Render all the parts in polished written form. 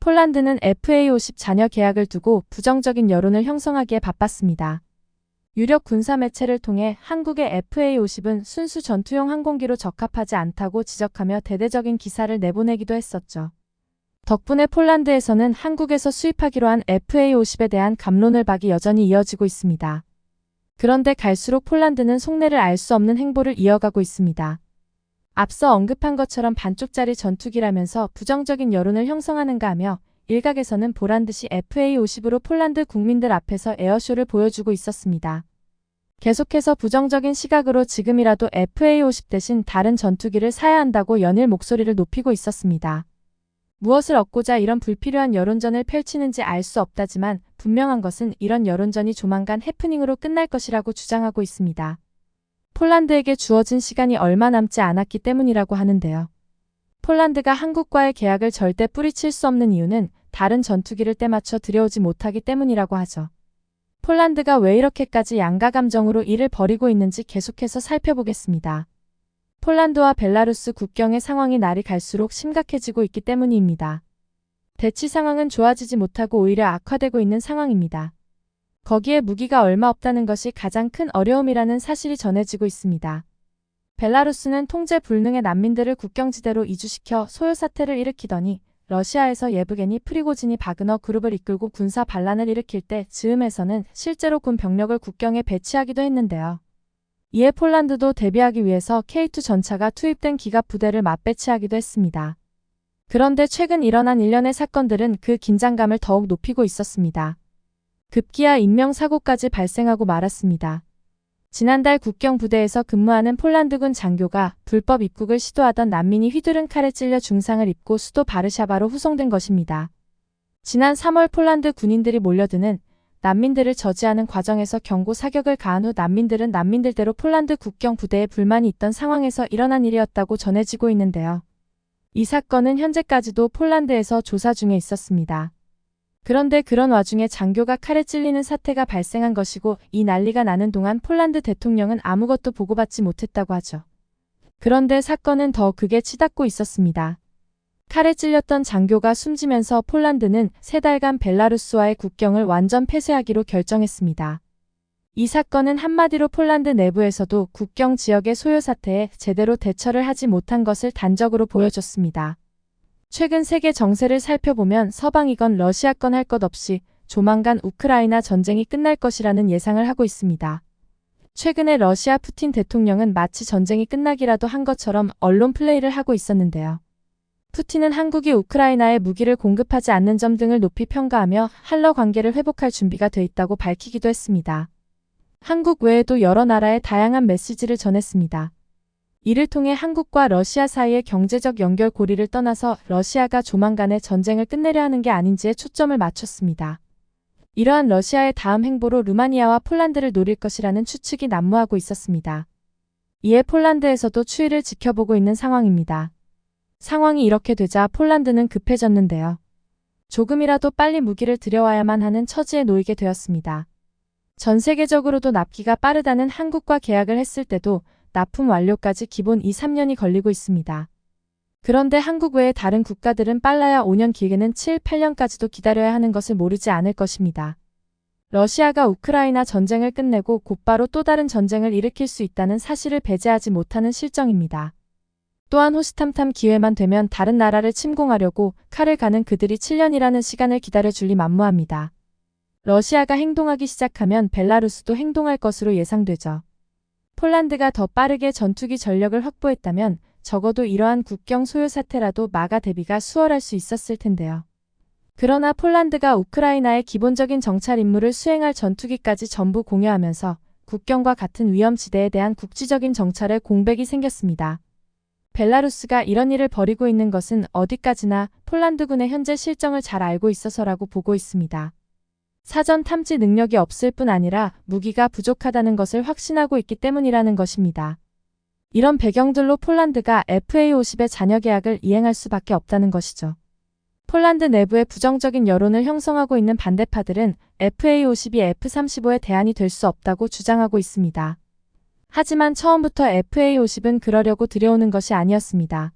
폴란드는 FA50 잔여 계약을 두고 부정적인 여론을 형성하기에 바빴습니다. 유력 군사 매체를 통해 한국의 FA50은 순수 전투용 항공기로 적합하지 않다고 지적하며 대대적인 기사를 내보내기도 했었죠. 덕분에 폴란드에서는 한국에서 수입하기로 한 FA50에 대한 갑론을박이 여전히 이어지고 있습니다. 그런데 갈수록 폴란드는 속내를 알 수 없는 행보를 이어가고 있습니다. 앞서 언급한 것처럼 반쪽짜리 전투기라면서 부정적인 여론을 형성하는가 하며 일각에서는 보란듯이 FA50으로 폴란드 국민들 앞에서 에어쇼를 보여주고 있었습니다. 계속해서 부정적인 시각으로 지금이라도 FA50 대신 다른 전투기를 사야 한다고 연일 목소리를 높이고 있었습니다. 무엇을 얻고자 이런 불필요한 여론전을 펼치는지 알 수 없다지만 분명한 것은 이런 여론전이 조만간 해프닝으로 끝날 것이라고 주장하고 있습니다. 폴란드에게 주어진 시간이 얼마 남지 않았기 때문이라고 하는데요. 폴란드가 한국과의 계약을 절대 뿌리칠 수 없는 이유는 다른 전투기를 때맞춰 들여오지 못하기 때문이라고 하죠. 폴란드가 왜 이렇게까지 양가 감정으로 일을 벌이고 있는지 계속해서 살펴보겠습니다. 폴란드와 벨라루스 국경의 상황이 날이 갈수록 심각해지고 있기 때문입니다. 대치 상황은 좋아지지 못하고 오히려 악화되고 있는 상황입니다. 거기에 무기가 얼마 없다는 것이 가장 큰 어려움이라는 사실이 전해지고 있습니다. 벨라루스는 통제 불능의 난민들을 국경지대로 이주시켜 소요 사태를 일으키더니 러시아에서 예브게니 프리고진이 바그너 그룹을 이끌고 군사 반란을 일으킬 때 즈음에서는 실제로 군 병력을 국경에 배치하기도 했는데요. 이에 폴란드도 대비하기 위해서 K2 전차가 투입된 기갑 부대를 맞배치하기도 했습니다. 그런데 최근 일어난 일련의 사건들은 그 긴장감을 더욱 높이고 있었습니다. 급기야 인명사고까지 발생하고 말았습니다. 지난달 국경 부대에서 근무하는 폴란드군 장교가 불법 입국을 시도하던 난민이 휘두른 칼에 찔려 중상을 입고 수도 바르샤바로 후송된 것입니다. 지난 3월 폴란드 군인들이 몰려드는 난민들을 저지하는 과정에서 경고 사격을 가한 후 난민들은 난민들대로 폴란드 국경 부대에 불만이 있던 상황에서 일어난 일이었다고 전해지고 있는데요. 이 사건은 현재까지도 폴란드에서 조사 중에 있었습니다. 그런데 그런 와중에 장교가 칼에 찔리는 사태가 발생한 것이고 이 난리가 나는 동안 폴란드 대통령은 아무것도 보고받지 못했다고 하죠. 그런데 사건은 더 극에 치닫고 있었습니다. 칼에 찔렸던 장교가 숨지면서 폴란드는 3달간 벨라루스와의 국경을 완전 폐쇄하기로 결정했습니다. 이 사건은 한마디로 폴란드 내부에서도 국경 지역의 소요 사태에 제대로 대처를 하지 못한 것을 단적으로 보여줬습니다. 최근 세계 정세를 살펴보면 서방이건 러시아건 할 것 없이 조만간 우크라이나 전쟁이 끝날 것이라는 예상을 하고 있습니다. 최근에 러시아 푸틴 대통령은 마치 전쟁이 끝나기라도 한 것처럼 언론 플레이를 하고 있었는데요. 푸틴은 한국이 우크라이나에 무기를 공급하지 않는 점 등을 높이 평가하며 한러 관계를 회복할 준비가 돼 있다고 밝히기도 했습니다. 한국 외에도 여러 나라에 다양한 메시지를 전했습니다. 이를 통해 한국과 러시아 사이의 경제적 연결고리를 떠나서 러시아가 조만간에 전쟁을 끝내려 하는 게 아닌지에 초점을 맞췄습니다. 이러한 러시아의 다음 행보로 루마니아와 폴란드를 노릴 것이라는 추측이 난무하고 있었습니다. 이에 폴란드에서도 추이를 지켜보고 있는 상황입니다. 상황이 이렇게 되자 폴란드는 급해졌는데요. 조금이라도 빨리 무기를 들여와야만 하는 처지에 놓이게 되었습니다. 전 세계적으로도 납기가 빠르다는 한국과 계약을 했을 때도 납품 완료까지 기본 2-3년이 걸리고 있습니다. 그런데 한국 외의 다른 국가들은 빨라야 5년 길게는 7-8년까지도 기다려야 하는 것을 모르지 않을 것입니다. 러시아가 우크라이나 전쟁을 끝내고 곧바로 또 다른 전쟁을 일으킬 수 있다는 사실을 배제하지 못하는 실정입니다. 또한 호시탐탐 기회만 되면 다른 나라를 침공하려고 칼을 가는 그들이 7년이라는 시간을 기다려줄 리 만무합니다. 러시아가 행동하기 시작하면 벨라루스도 행동할 것으로 예상되죠. 폴란드가 더 빠르게 전투기 전력을 확보했다면 적어도 이러한 국경 소요 사태라도 막아 대비가 수월할 수 있었을 텐데요. 그러나 폴란드가 우크라이나의 기본적인 정찰 임무를 수행할 전투기까지 전부 공여하면서 국경과 같은 위험지대에 대한 국지적인 정찰에 공백이 생겼습니다. 벨라루스가 이런 일을 벌이고 있는 것은 어디까지나 폴란드군의 현재 실정을 잘 알고 있어서라고 보고 있습니다. 사전 탐지 능력이 없을 뿐 아니라 무기가 부족하다는 것을 확신하고 있기 때문이라는 것입니다. 이런 배경들로 폴란드가 FA50의 잔여 계약을 이행할 수밖에 없다는 것이죠. 폴란드 내부의 부정적인 여론을 형성하고 있는 반대파들은 FA50이 F-35의 대안이 될 수 없다고 주장하고 있습니다. 하지만 처음부터 FA50은 그러려고 들여오는 것이 아니었습니다.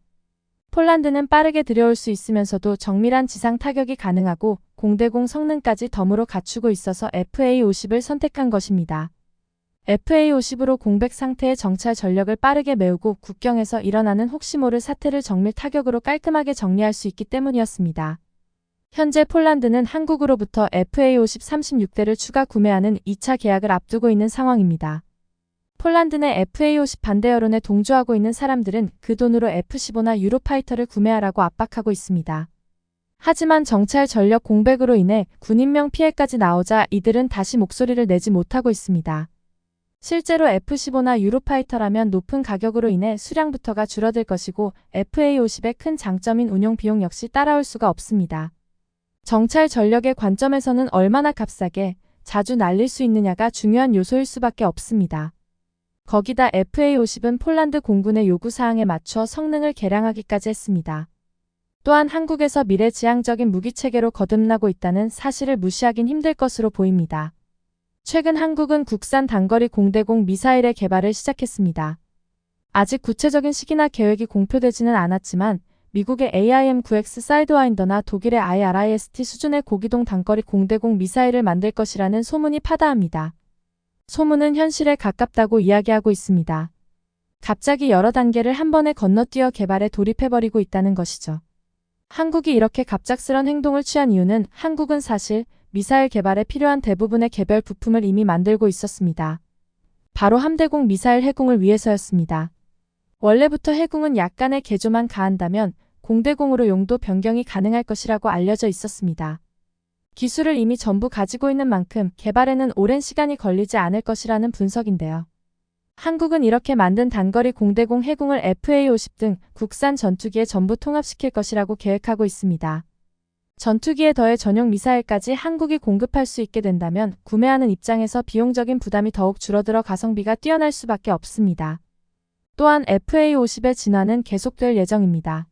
폴란드는 빠르게 들여올 수 있으면서도 정밀한 지상 타격이 가능하고 공대공 성능까지 덤으로 갖추고 있어서 FA-50을 선택한 것입니다. FA-50으로 공백 상태의 정찰 전력을 빠르게 메우고 국경에서 일어나는 혹시 모를 사태를 정밀 타격으로 깔끔하게 정리할 수 있기 때문이었습니다. 현재 폴란드는 한국으로부터 FA-50 36대를 추가 구매하는 2차 계약을 앞두고 있는 상황입니다. 폴란드 내 FA-50 반대 여론에 동조하고 있는 사람들은 그 돈으로 F-15나 유로파이터를 구매하라고 압박하고 있습니다. 하지만 정찰 전력 공백으로 인해 군인명 피해까지 나오자 이들은 다시 목소리를 내지 못하고 있습니다. 실제로 F-15나 유로파이터라면 높은 가격으로 인해 수량부터가 줄어들 것이고 FA-50의 큰 장점인 운용 비용 역시 따라올 수가 없습니다. 정찰 전력의 관점에서는 얼마나 값싸게 자주 날릴 수 있느냐가 중요한 요소일 수밖에 없습니다. 거기다 FA-50은 폴란드 공군의 요구사항에 맞춰 성능을 개량하기까지 했습니다. 또한 한국에서 미래지향적인 무기체계로 거듭나고 있다는 사실을 무시하긴 힘들 것으로 보입니다. 최근 한국은 국산 단거리 공대공 미사일의 개발을 시작했습니다. 아직 구체적인 시기나 계획이 공표되지는 않았지만 미국의 AIM-9X 사이드와인더나 독일의 IRIS-T 수준의 고기동 단거리 공대공 미사일을 만들 것이라는 소문이 파다합니다. 소문은 현실에 가깝다고 이야기하고 있습니다. 갑자기 여러 단계를 한 번에 건너뛰어 개발에 돌입해버리고 있다는 것이죠. 한국이 이렇게 갑작스런 행동을 취한 이유는 한국은 사실 미사일 개발에 필요한 대부분의 개별 부품을 이미 만들고 있었습니다. 바로 함대공 미사일 해공을 위해서였습니다. 원래부터 해공은 약간의 개조만 가한다면 공대공으로 용도 변경이 가능할 것이라고 알려져 있었습니다. 기술을 이미 전부 가지고 있는 만큼 개발에는 오랜 시간이 걸리지 않을 것이라는 분석인데요. 한국은 이렇게 만든 단거리 공대공 해공을 FA-50 등 국산 전투기에 전부 통합시킬 것이라고 계획하고 있습니다. 전투기에 더해 전용 미사일까지 한국이 공급할 수 있게 된다면 구매하는 입장에서 비용적인 부담이 더욱 줄어들어 가성비가 뛰어날 수밖에 없습니다. 또한 FA-50의 진화는 계속될 예정입니다.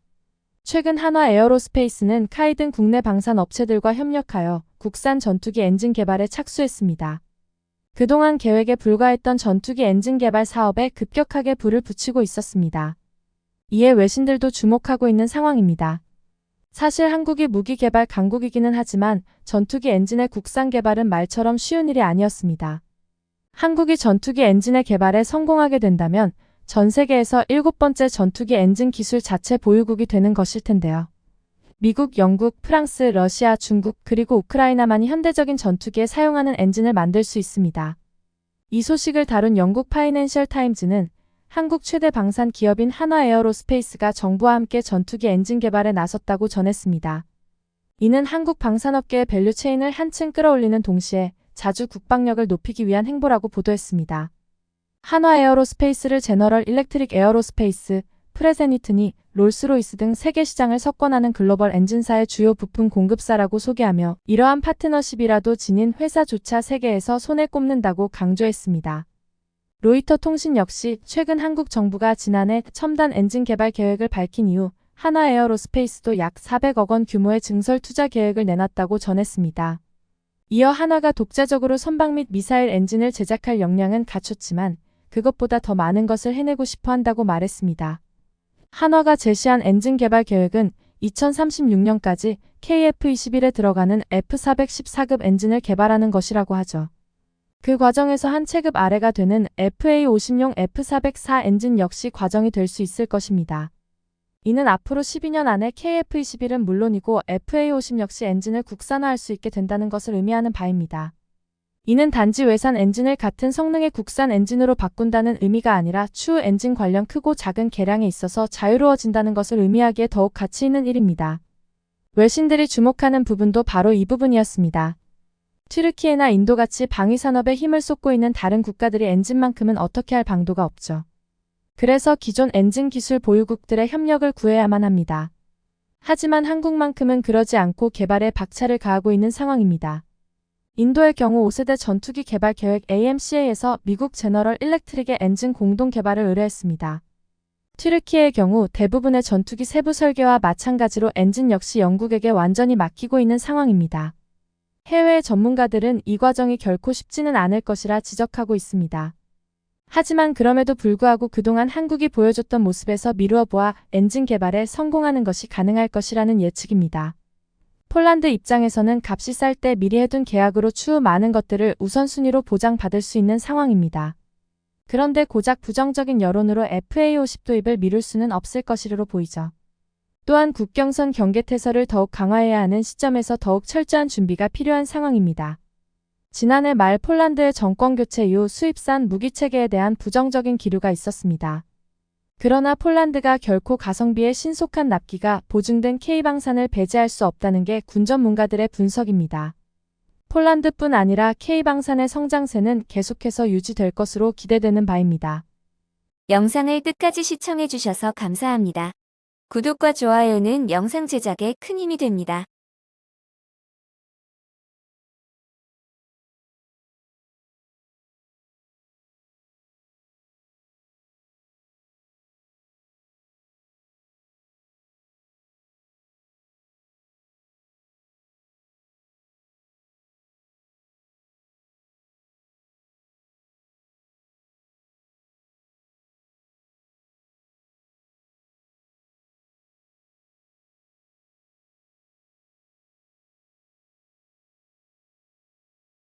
최근 한화 에어로스페이스는 카이 등 국내 방산 업체들과 협력하여 국산 전투기 엔진 개발에 착수했습니다. 그동안 계획에 불과했던 전투기 엔진 개발 사업에 급격하게 불을 붙이고 있었습니다. 이에 외신들도 주목하고 있는 상황입니다. 사실 한국이 무기 개발 강국이기는 하지만 전투기 엔진의 국산 개발은 말처럼 쉬운 일이 아니었습니다. 한국이 전투기 엔진의 개발에 성공하게 된다면 전 세계에서 7번째 전투기 엔진 기술 자체 보유국이 되는 것일 텐데요. 미국, 영국, 프랑스, 러시아, 중국 그리고 우크라이나만이 현대적인 전투기에 사용하는 엔진을 만들 수 있습니다. 이 소식을 다룬 영국 파이낸셜 타임즈는 한국 최대 방산 기업인 한화 에어로스페이스가 정부와 함께 전투기 엔진 개발에 나섰다고 전했습니다. 이는 한국 방산업계의 밸류체인을 한층 끌어올리는 동시에 자주 국방력을 높이기 위한 행보라고 보도했습니다. 한화 에어로스페이스를 제너럴 일렉트릭 에어로스페이스, 프레세니트니, 롤스로이스 등 세계 시장을 석권하는 글로벌 엔진사의 주요 부품 공급사라고 소개하며 이러한 파트너십이라도 지닌 회사조차 세계에서 손에 꼽는다고 강조했습니다. 로이터 통신 역시 최근 한국 정부가 지난해 첨단 엔진 개발 계획을 밝힌 이후 한화 에어로스페이스도 약 400억 원 규모의 증설 투자 계획을 내놨다고 전했습니다. 이어 한화가 독자적으로 선박 및 미사일 엔진을 제작할 역량은 갖췄지만 그것보다 더 많은 것을 해내고 싶어 한다고 말했습니다. 한화가 제시한 엔진 개발 계획은 2036년까지 KF-21에 들어가는 F414급 엔진을 개발하는 것이라고 하죠. 그 과정에서 한 체급 아래가 되는 FA-50용 F404 엔진 역시 과정이 될 수 있을 것입니다. 이는 앞으로 12년 안에 KF-21은 물론이고 FA-50 역시 엔진을 국산화할 수 있게 된다는 것을 의미하는 바입니다. 이는 단지 외산 엔진을 같은 성능의 국산 엔진으로 바꾼다는 의미가 아니라 추후 엔진 관련 크고 작은 개량에 있어서 자유로워진다는 것을 의미하기에 더욱 가치 있는 일입니다. 외신들이 주목하는 부분도 바로 이 부분이었습니다. 튀르키예나 인도같이 방위산업에 힘을 쏟고 있는 다른 국가들이 엔진만큼은 어떻게 할 방도가 없죠. 그래서 기존 엔진 기술 보유국들의 협력을 구해야만 합니다. 하지만 한국만큼은 그러지 않고 개발에 박차를 가하고 있는 상황입니다. 인도의 경우 5세대 전투기 개발 계획 AMCA에서 미국 제너럴 일렉트릭의 엔진 공동 개발을 의뢰했습니다. 튀르키예의 경우 대부분의 전투기 세부 설계와 마찬가지로 엔진 역시 영국에게 완전히 맡기고 있는 상황입니다. 해외 전문가들은 이 과정이 결코 쉽지는 않을 것이라 지적하고 있습니다. 하지만 그럼에도 불구하고 그동안 한국이 보여줬던 모습에서 미루어 보아 엔진 개발에 성공하는 것이 가능할 것이라는 예측입니다. 폴란드 입장에서는 값이 쌀 때 미리 해둔 계약으로 추후 많은 것들을 우선순위로 보장받을 수 있는 상황입니다. 그런데 고작 부정적인 여론으로 FA50 도입을 미룰 수는 없을 것으로 보이죠. 또한 국경선 경계태세를 더욱 강화해야 하는 시점에서 더욱 철저한 준비가 필요한 상황입니다. 지난해 말 폴란드의 정권교체 이후 수입산 무기체계에 대한 부정적인 기류가 있었습니다. 그러나 폴란드가 결코 가성비의 신속한 납기가 보증된 K방산을 배제할 수 없다는 게 군 전문가들의 분석입니다. 폴란드뿐 아니라 K방산의 성장세는 계속해서 유지될 것으로 기대되는 바입니다. 영상을 끝까지 시청해주셔서 감사합니다. 구독과 좋아요는 영상 제작에 큰 힘이 됩니다.